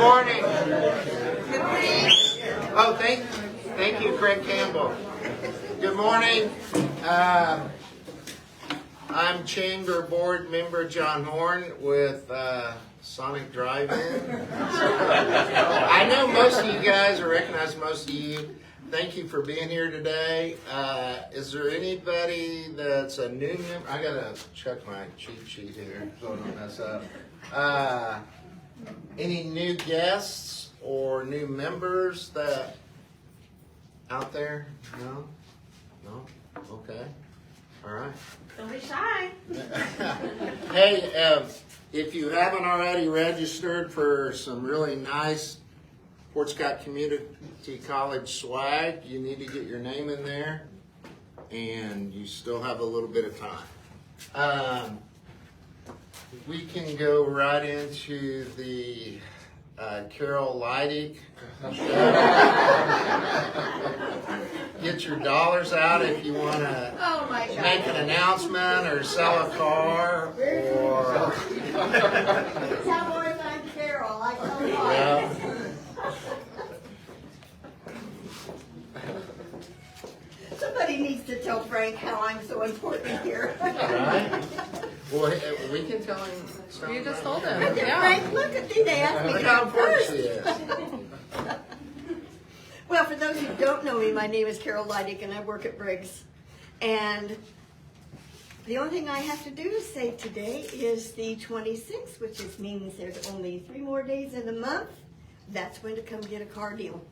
morning. Oh, thank you, Craig Campbell. Good morning. I'm Chamber Board Member John Horn with Sonic Drive-In. I know most of you guys, I recognize most of you. Thank you for being here today. Is there anybody that's a new member? I gotta check my cheat sheet here so I don't mess up. Any new guests or new members that out there? No? No? Okay. All right. Don't be shy. Hey, if you haven't already registered for some really nice Fort Scott Community College swag, you need to get your name in there, and you still have a little bit of time. We can go right into the Carol Leidig show. Get your dollars out if you want to make an announcement or sell a car or. Tell Lord I'm Carol. I tell Lord. Yeah. Somebody needs to tell Frank how I'm so important here. Right? Well, we can tell him. You just told him. Look at Yeah. Frank, look at me, they asked me Look to how come important first. she is. Well, for those who don't know me, my name is Carol Leidig and I work at Briggs. And the only thing I have to do to say today is the 26th, which means there's only 3 more days in the month. That's when to come get a car deal.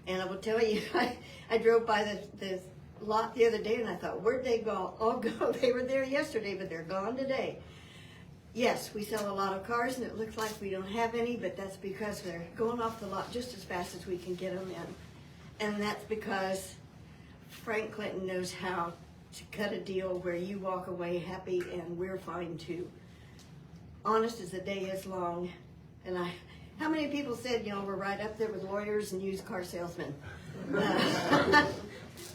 And I will tell you, I drove by the lot the other day and I thought, where'd they go? All go. They were there yesterday, but they're gone today. Yes, we sell a lot of cars and it looks like we don't have any, but that's because they're going off the lot just as fast as we can get them in. And that's because Frank Clinton knows how to cut a deal where you walk away happy and we're fine too. Honest as the day is long. And how many people said, we're right up there with lawyers and used car salesmen?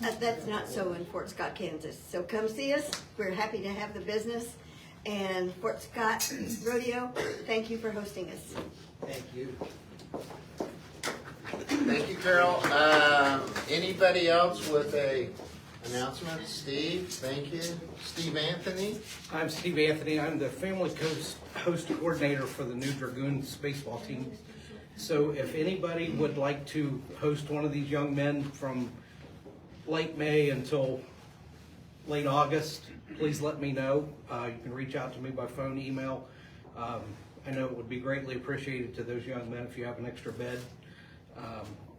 That's not so in Fort Scott, Kansas. So come see us. We're happy to have the business. And Fort Scott Rodeo, thank you for hosting us. Thank you. Thank you, Carol. Anybody else with a announcement? Steve, thank you. Steve Anthony. I'm Steve Anthony. I'm the family host coordinator for the new Dragoons baseball team. So if anybody would like to host one of these young men from late May until late August, please let me know. You can reach out to me by phone, email. I know it would be greatly appreciated to those young men if you have an extra bed.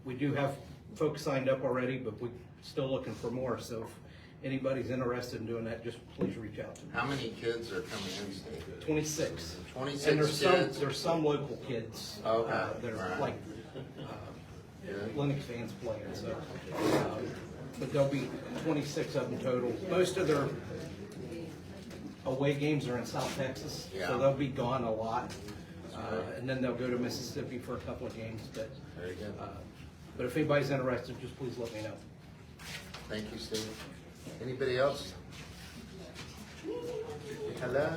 We do have folks signed up already, but we're still looking for more. So if anybody's interested in doing that, just please reach out to me. How many kids are coming in, Steve? 26. 26 and there's kids? There's some local kids that are Right. like Linux fans playing. So, but there'll be 26 of them total. Most of their away games are in South Texas, so they'll be gone a lot. And then they'll go to Mississippi for a couple of games. But, Very good. But if anybody's interested, just please let me know. Thank you, Steve. Anybody else? Hello?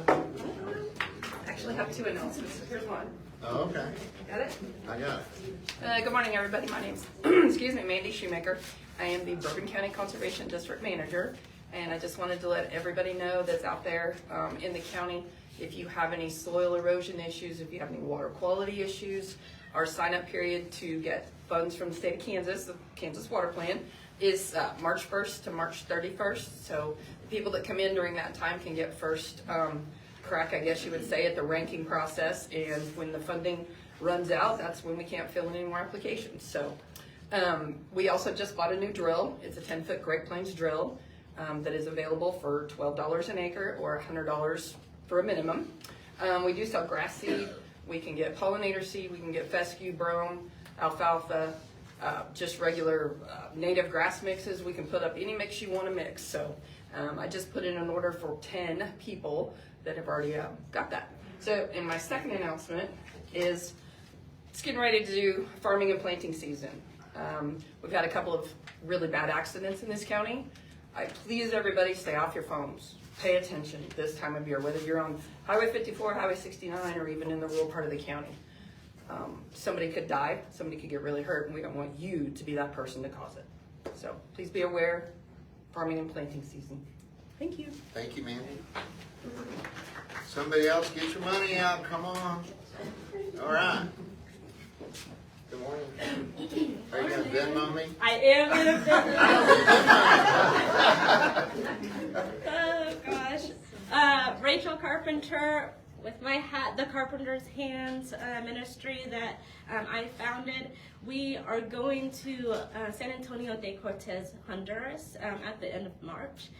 Actually have 2 announcements. Here's one. Oh, okay. Got it? I got it. Good morning, everybody. My name's, Mandy Shoemaker. I am the Bourbon County Conservation District Manager, and I just wanted to let everybody know that's out there in the county, if you have any soil erosion issues, if you have any water quality issues, our sign-up period to get funds from the state of Kansas, the Kansas Water Plan, is March 1st to March 31st. So the people that come in during that time can get first crack, I guess you would say, at the ranking process. And when the funding runs out, that's when we can't fill in any more applications. So we also just bought a new drill. It's a 10-foot Great Plains drill that is available for $12 an acre or $100 for a minimum. We do sell grass seed. We can get pollinator seed. We can get fescue, brome, alfalfa, just regular native grass mixes. We can put up any mix you want to mix. So I just put in an order for 10 people that have already got that. So, and my second announcement is it's getting ready to do farming and planting season. We've had a couple of really bad accidents in this county. Please, everybody, stay off your phones. Pay attention this time of year, whether you're on Highway 54, Highway 69, or even in the rural part of the county. somebody could die, somebody could get really hurt, and we don't want you to be that person to cause it. So please be aware, farming and planting season. Thank you. Thank you, Mandy. Somebody else, get your money out, come on. All right. Good morning. Are you gonna Venmo me? I am gonna Oh gosh. Rachel Carpenter with my hat, the Carpenter's Hands ministry that I founded. We are going to San Antonio de Cortez, Honduras at the end of March.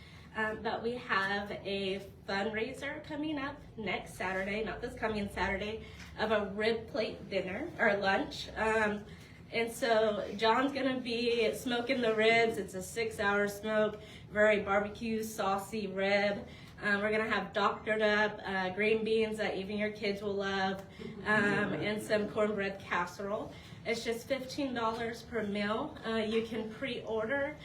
But we have a fundraiser coming up next Saturday, not this coming Saturday, of a rib plate dinner or lunch. And so John's gonna be smoking the ribs. It's a 6-hour smoke, very barbecue saucy rib. We're gonna have doctored up green beans that even your kids will love, and some cornbread casserole. It's just $15 per meal. You can pre-order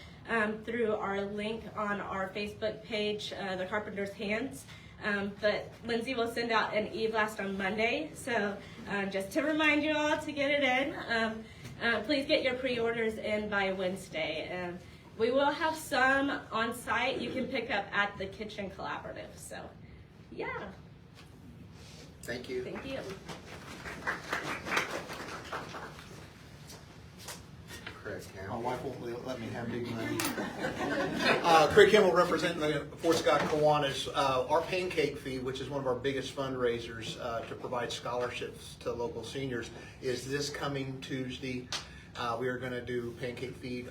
through our link on our Facebook page, The Carpenter's Hands. But Lindsay will send out an e-blast on Monday, so just to remind you all to get it in. Please get your pre-orders in by Wednesday. We will have some on site you can pick up at the Kitchen Collaborative. So, yeah. Thank you. Thank you. Craig My Campbell. wife won't let me have big money. Craig Campbell representing the Fort Scott Kiwanis. Our pancake feed, which is one of our biggest fundraisers to provide scholarships to local seniors, is this coming Tuesday. We are going to do pancake feed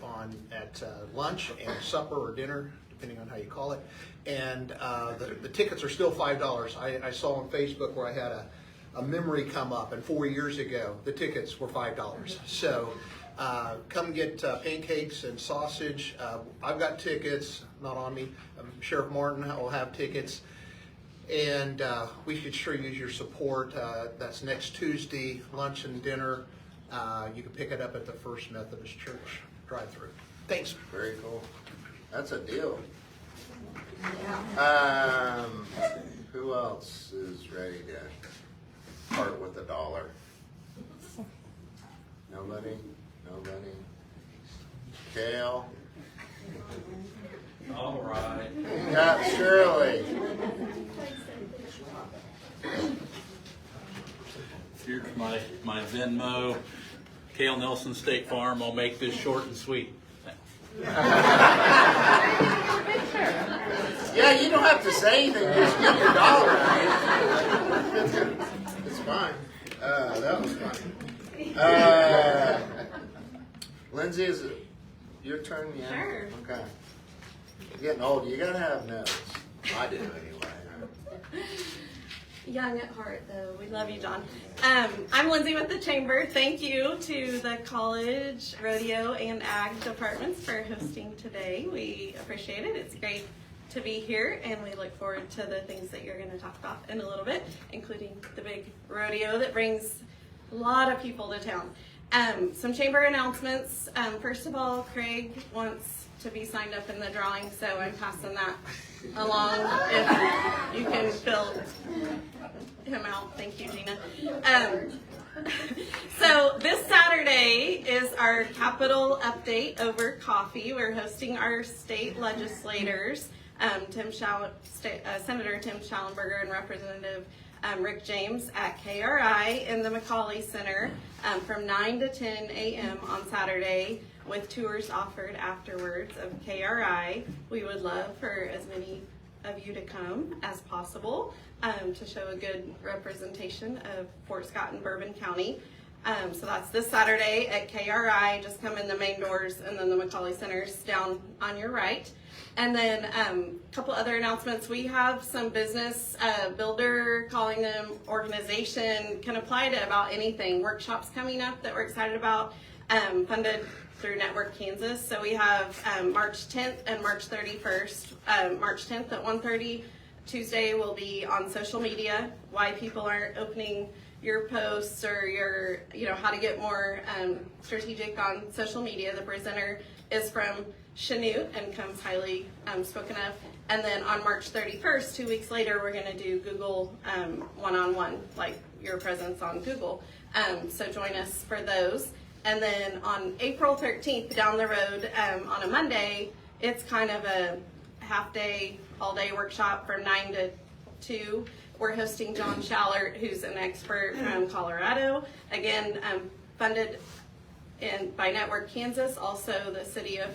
at lunch and supper or dinner, depending on how you call it. And the tickets are still $5. I saw on Facebook where I had a memory come up, and 4 years ago the tickets were $5. So come get pancakes and sausage. I've got tickets, not on me. Sheriff Martin will have tickets. And we could sure use your support. That's next Tuesday, lunch and dinner. You can pick it up at the First Methodist Church drive-thru. Thanks. Very cool. That's a deal. Who else is ready to part with $1? Nobody? Nobody? Kale? All right. Yeah, Shirley. Here's my Venmo. Kale Nelson State Farm. I'll make this short and sweet. Yeah, you don't have to say anything. Just give your $1. It's fine. That was funny. Lindsay, is it your turn? Yeah. Sure. Okay. You're getting old. You gotta have notes. I do anyway. Young at heart, though. We love you, John. I'm Lindsay with the Chamber. Thank you to the college, rodeo, and ag departments for hosting today. We appreciate it. It's great to be here, and we look forward to the things that you're going to talk about in a little bit, including the big rodeo that brings a lot of people to town. Some chamber announcements. First of all, Craig wants to be signed up in the drawing, so I'm passing that along if you can fill him out. Thank you, Gina. So this Saturday is our Capitol update over coffee. We're hosting our state legislators, Senator Tim Schallenberger and Representative Rick James at KRI in the McCauley Center from 9 to 10 a.m. on Saturday, with tours offered afterwards of KRI. We would love for as many of you to come as possible to show a good representation of Fort Scott and Bourbon County. So that's this Saturday at KRI. Just come in the main doors, and then the McCauley Center's down on your right. And then a couple other announcements. We have some business builder, calling them organization, can apply to about anything. Workshops coming up that we're excited about, funded through Network Kansas. So we have March 10th and March 31st. March 10th at 1:30. Tuesday will be on social media, why people aren't opening your posts, or your, how to get more strategic on social media. The presenter is from Chanute and comes highly spoken of. And then on March 31st, 2 weeks later, we're going to do Google one-on-one, like your presence on Google. So join us for those. And then on April 13th, down the road, on a Monday, it's kind of a half-day, all-day workshop from 9 to 2. We're hosting John Schallert, who's an expert from Colorado. Again, funded by Network Kansas, also the city of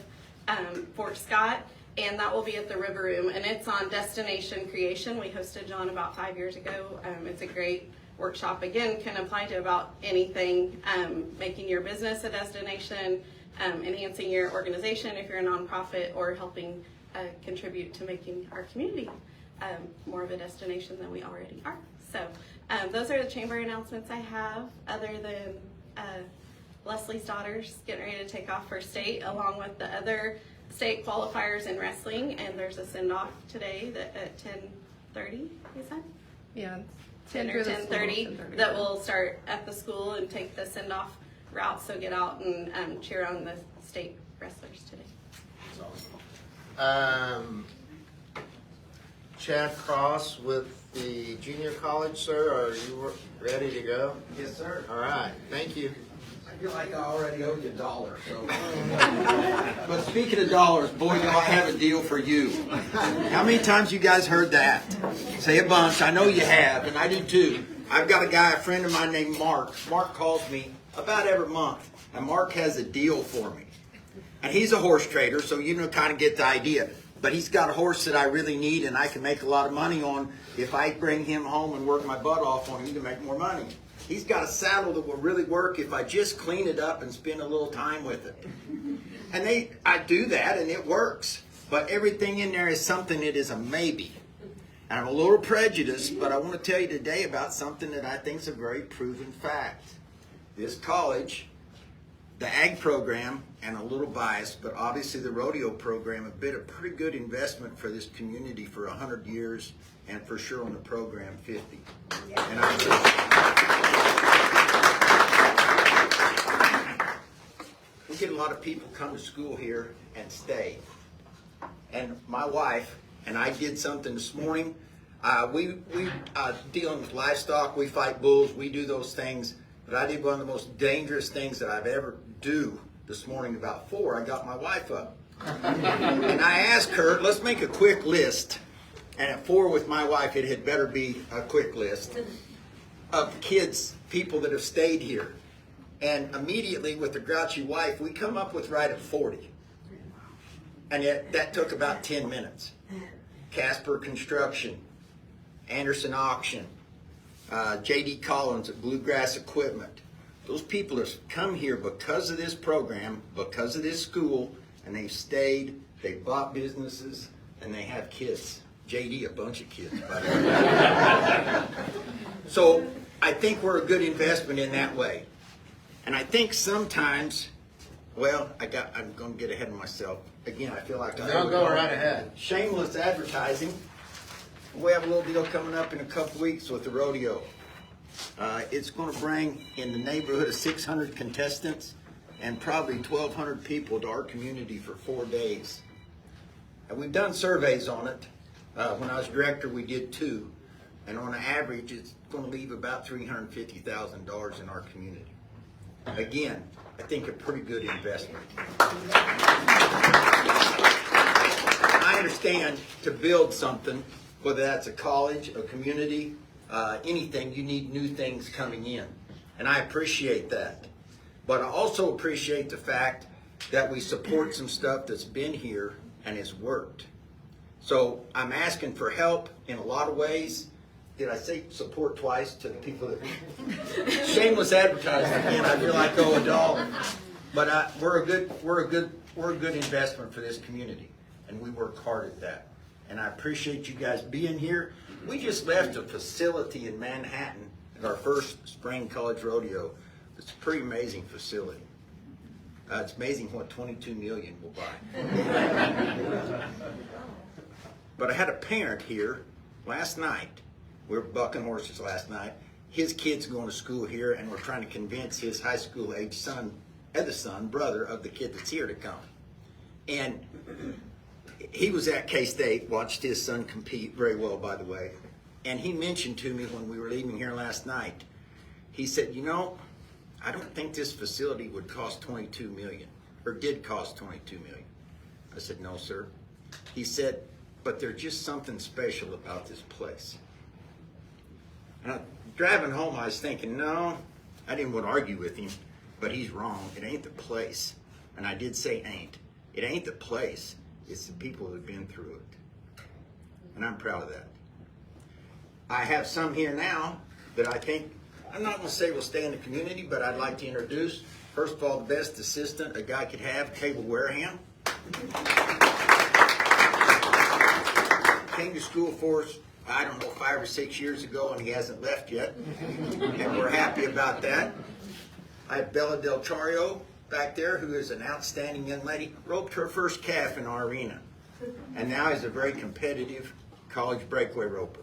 Fort Scott. And that will be at the River Room, and it's on destination creation. We hosted John about 5 years ago. It's a great workshop. Again, can apply to about anything, making your business a destination, enhancing your organization if you're a nonprofit, or helping contribute to making our community more of a destination than we already are. So those are the chamber announcements I have, other than Leslie's daughter's getting ready to take off for state, along with the other state qualifiers in wrestling, and there's a send-off today that at 10:30, is that? Yeah. 10 or 10:30 that will start at the school and take the send-off route, so get out and cheer on the state wrestlers today. Chad Cross with the junior college, sir, are you ready to go? Yes, sir. All right, thank you. I feel like I already owe you $1, so. But speaking of dollars, boy, do I have a deal for you. How many times you guys heard that? Say a bunch. I know you have, and I do too. I've got a friend of mine named Mark. Mark calls me about every month, and Mark has a deal for me. And he's a horse trader, so you kind of get the idea. But he's got a horse that I really need, and I can make a lot of money on. If I bring him home and work my butt off on him, he can make more money. He's got a saddle that will really work if I just clean it up and spend a little time with it. And I do that, and it works. But everything in there is something that is a maybe. And I'm a little prejudiced, but I want to tell you today about something that I think is a very proven fact. This college, the ag program, and a little biased, but obviously the rodeo program have been a pretty good investment for this community for 100 years, and for sure on the program 50. And we get a lot of people come to school here and stay. And my wife and I did something this morning. We dealing with livestock, we fight bulls, we do those things. But I did one of the most dangerous things that I've ever do this morning about 4. I got my wife up. And I asked her, let's make a quick list. And at 4 with my wife, it had better be a quick list of kids, people that have stayed here. And immediately with the grouchy wife, we come up with right at 40. And yet that took about 10 minutes. Casper Construction, Anderson Auction, J.D. Collins at Bluegrass Equipment. Those people have come here because of this program, because of this school, and they've stayed, they bought businesses, and they have kids. J.D., a bunch of kids, by the way. So I think we're a good investment in that way. And I think sometimes, well, I'm going to get ahead of myself. Again, I feel like No, go right ahead. Shameless advertising. We have a little deal coming up in a couple weeks with the rodeo. It's going to bring in the neighborhood of 600 contestants and probably 1,200 people to our community for 4 days. And we've done surveys on it. When I was director, we did 2. And on average, it's going to leave about $350,000 in our community. Again, I think a pretty good investment. I understand to build something, whether that's a college, a community, anything, you need new things coming in. And I appreciate that. But I also appreciate the fact that we support some stuff that's been here and has worked. So I'm asking for help in a lot of ways. Did I say support twice to the people that... Shameless advertising again, I feel like I owe $1. But we're a good investment for this community. And we work hard at that. And I appreciate you guys being here. We just left a facility in Manhattan at our first spring college rodeo. It's a pretty amazing facility. It's amazing what 22 million will buy. But I had a parent here last night. We were bucking horses last night. His kid's going to school here, and we're trying to convince his high school age son, brother of the kid that's here to come. And he was at K-State, watched his son compete very well, by the way. And he mentioned to me when we were leaving here last night, he said, you know, I don't think this facility would cost $22 million, or did cost $22 million. I said, no, sir. He said, but there's just something special about this place. And driving home, I was thinking, no, I didn't want to argue with him, but he's wrong. It ain't the place. And I did say ain't. It ain't the place. It's the people who've been through it. And I'm proud of that. I have some here now that I think, I'm not going to say will stay in the community, but I'd like to introduce. First of all, the best assistant a guy could have, Cable Wareham. Came to school for us, I don't know, 5 or 6 years ago, and he hasn't left yet. And we're happy about that. I have Bella Del Chario back there, who is an outstanding young lady. Roped her first calf in our arena. And now is a very competitive college breakaway roper.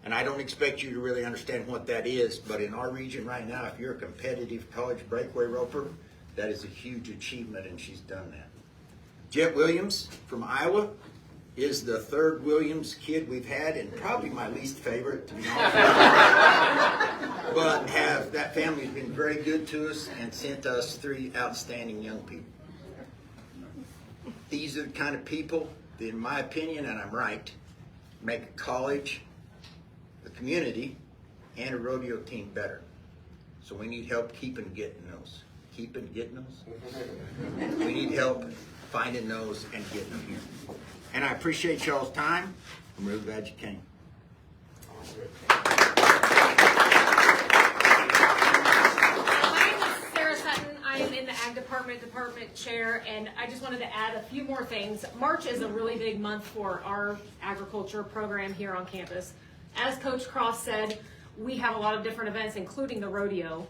And I don't expect you to really understand what that is, but in our region right now, if you're a competitive college breakaway roper, that is a huge achievement, and she's done that. Jet Williams from Iowa is the third Williams kid we've had, and probably my least favorite, to be honest with you. But that family's been very good to us and sent us 3 outstanding young people. These are the kind of people that, in my opinion, and I'm right, make a college, the community, and a rodeo team better. So we need help keeping getting those. Keeping getting those? We need help finding those and getting them here. And I appreciate y'all's time. I'm really glad you came. I am in the Ag Department chair, and I just wanted to add a few more things. March is a really big month for our agriculture program here on campus. As Coach Cross said, we have a lot of different events, including the rodeo,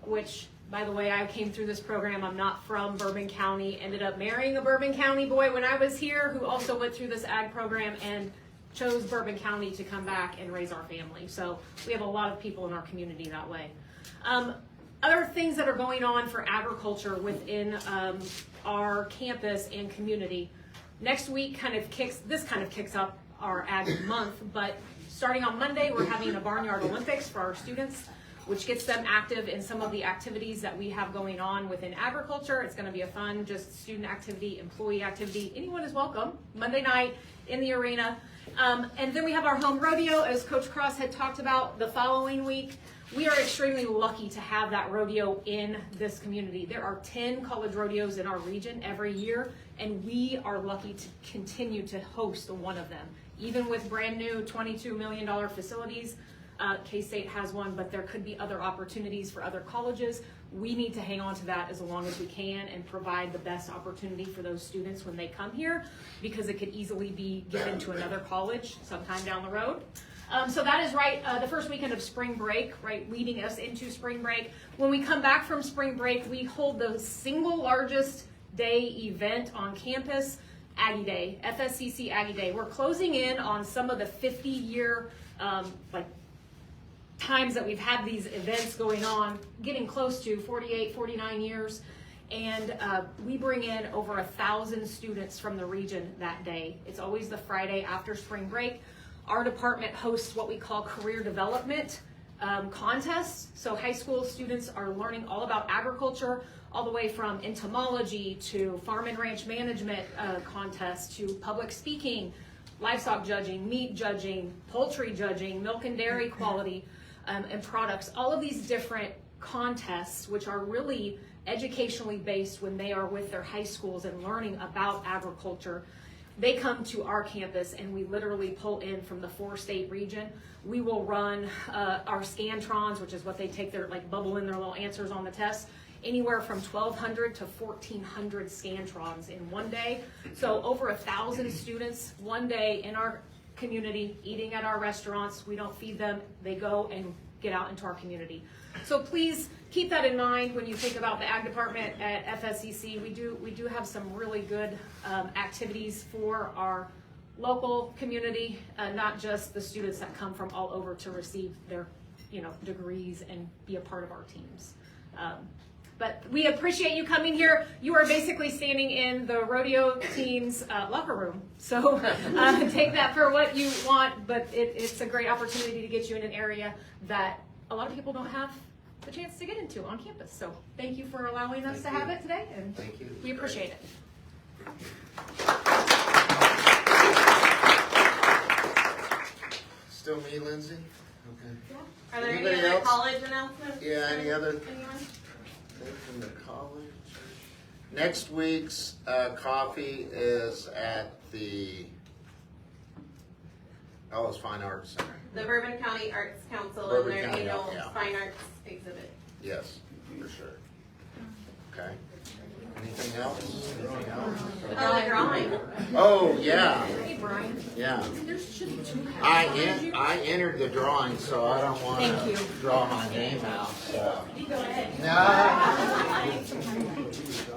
which, by the way, I came through this program. I'm not from Bourbon County, ended up marrying a Bourbon County boy when I was here, who also went through this ag program and chose Bourbon County to come back and raise our family. So we have a lot of people in our community that way. Other things that are going on for agriculture within our campus and community. Next week this kind of kicks up our ag month, but starting on Monday, we're having a Barnyard Olympics for our students, which gets them active in some of the activities that we have going on within agriculture. It's going to be a fun, just student activity, employee activity. Anyone is welcome. Monday night in the arena. And then we have our home rodeo, as Coach Cross had talked about the following week. We are extremely lucky to have that rodeo in this community. There are 10 college rodeos in our region every year, and we are lucky to continue to host one of them. Even with brand new $22 million facilities, K-State has one, but there could be other opportunities for other colleges. We need to hang on to that as long as we can and provide the best opportunity for those students when they come here, because it could easily be given to another college sometime down the road. So that is right, the first weekend of spring break, right, leading us into spring break. When we come back from spring break, we hold the single largest day event on campus, Aggie Day, FSCC Aggie Day. We're closing in on some of the 50-year times that we've had these events going on, getting close to 48, 49 years. And we bring in over 1,000 students from the region that day. It's always the Friday after spring break. Our department hosts what we call career development contests. So high school students are learning all about agriculture, all the way from entomology to farm and ranch management contests to public speaking, livestock judging, meat judging, poultry judging, milk and dairy quality and products. All of these different contests, which are really educationally based when they are with their high schools and learning about agriculture, they come to our campus, and we literally pull in from the 4-state region. We will run our Scantrons, which is what they take their, bubble in their little answers on the test, anywhere from 1,200 to 1,400 Scantrons in one day. So over 1,000 students one day in our community eating at our restaurants. We don't feed them. They go and get out into our community. So please keep that in mind when you think about the Ag Department at FSCC. We do have some really good activities for our local community, not just the students that come from all over to receive their degrees and be a part of our teams. But we appreciate you coming here. You are basically standing in the Rodeo Team's locker room. So take that for what you want, but it's a great opportunity to get you in an area that a lot of people don't have the chance to get into on campus. So thank you for allowing us to have it today, and Thank you. we appreciate it. Still me, Lindsay? Okay. Are there Anybody any other else? college announcements? Yeah, any other Anyone? thing from the college? Next week's coffee is at the Ellis Fine Arts Center. The Bourbon County Arts Council Bourbon and their County, annual yeah. fine arts exhibit. Yes, for sure. Okay. Anything else? Anything else? Oh, the drawing. Oh, yeah, Hey, Brian. yeah. There should be two I entered the drawing, so I don't want Thank to you. draw my name out, so. Go ahead.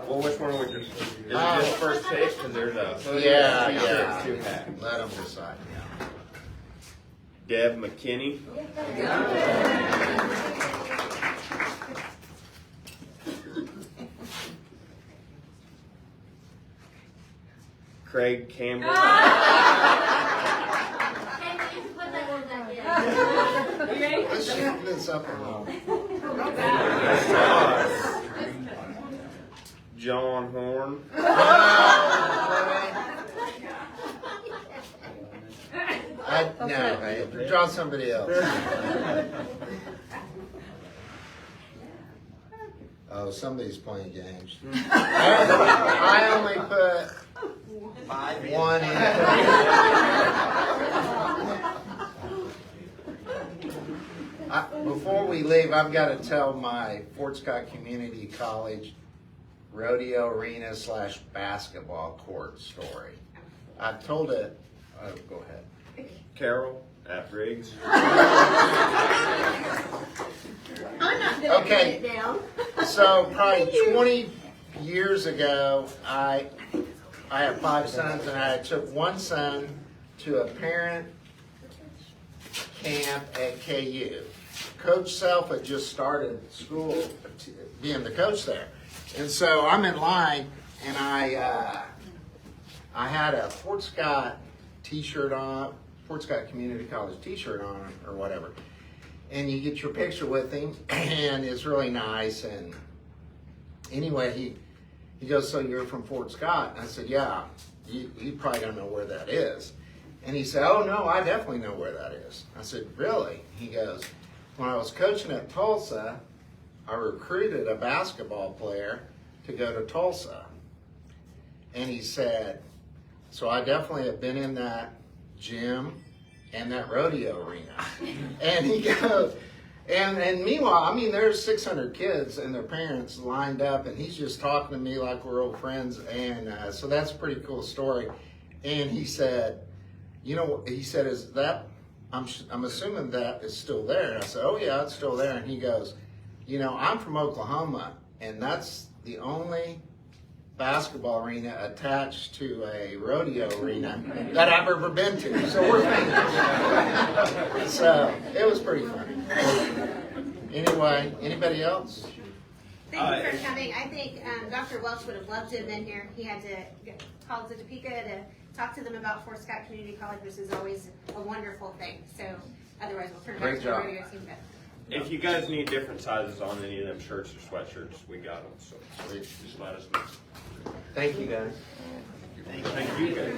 Well, which one are we just, is it just first take, cause there's a. Yeah, T-shirts, yeah. 2-pack. Let them decide, yeah. Deb McKinney. Craig Campbell. You ready? Let's shift this up a little. John Horn. No, draw somebody else. Oh, somebody's playing games. I only put one in. Before we leave, I've got to tell my Fort Scott Community College Rodeo Arena / basketball court story. I've told it. Oh, go ahead. Carol at Briggs. I'm not gonna Okay. put it down. So probably 20 years ago, I have 5 sons, and I took one son to a parent camp at KU. Coach Self had just started school, being the coach there, and so I'm in line, and I had a Fort Scott T-shirt on, Fort Scott Community College T-shirt on, or whatever. And you get your picture with him, and it's really nice. And anyway, he goes, "So you're from Fort Scott?" And I said, "Yeah." You probably don't know where that is. And he said, "Oh no, I definitely know where that is." I said, "Really?" He goes, "When I was coaching at Tulsa, I recruited a basketball player to go to Tulsa." And he said, "So I definitely have been in that gym and that rodeo arena." And he goes, and meanwhile, I mean, there's 600 kids and their parents lined up, and he's just talking to me like we're old friends. And so that's a pretty cool story. And he said, he said, "Is that, I'm assuming that is still there?" And I said, "Oh yeah, it's still there." And he goes, "I'm from Oklahoma, and that's the only basketball arena attached to a rodeo arena that I've ever been to." So we're famous. So it was pretty funny. Anyway, anybody else? Thank you for coming. I think Dr. Welch would have loved to have been here. He had to call to Topeka to talk to them about Fort Scott Community College, which is always a wonderful thing. So otherwise, we'll turn it back Great to the job. radio team. If you guys need different sizes on any of them shirts or sweatshirts, we got them, so just let us know. Thank you, guys. Thank you guys.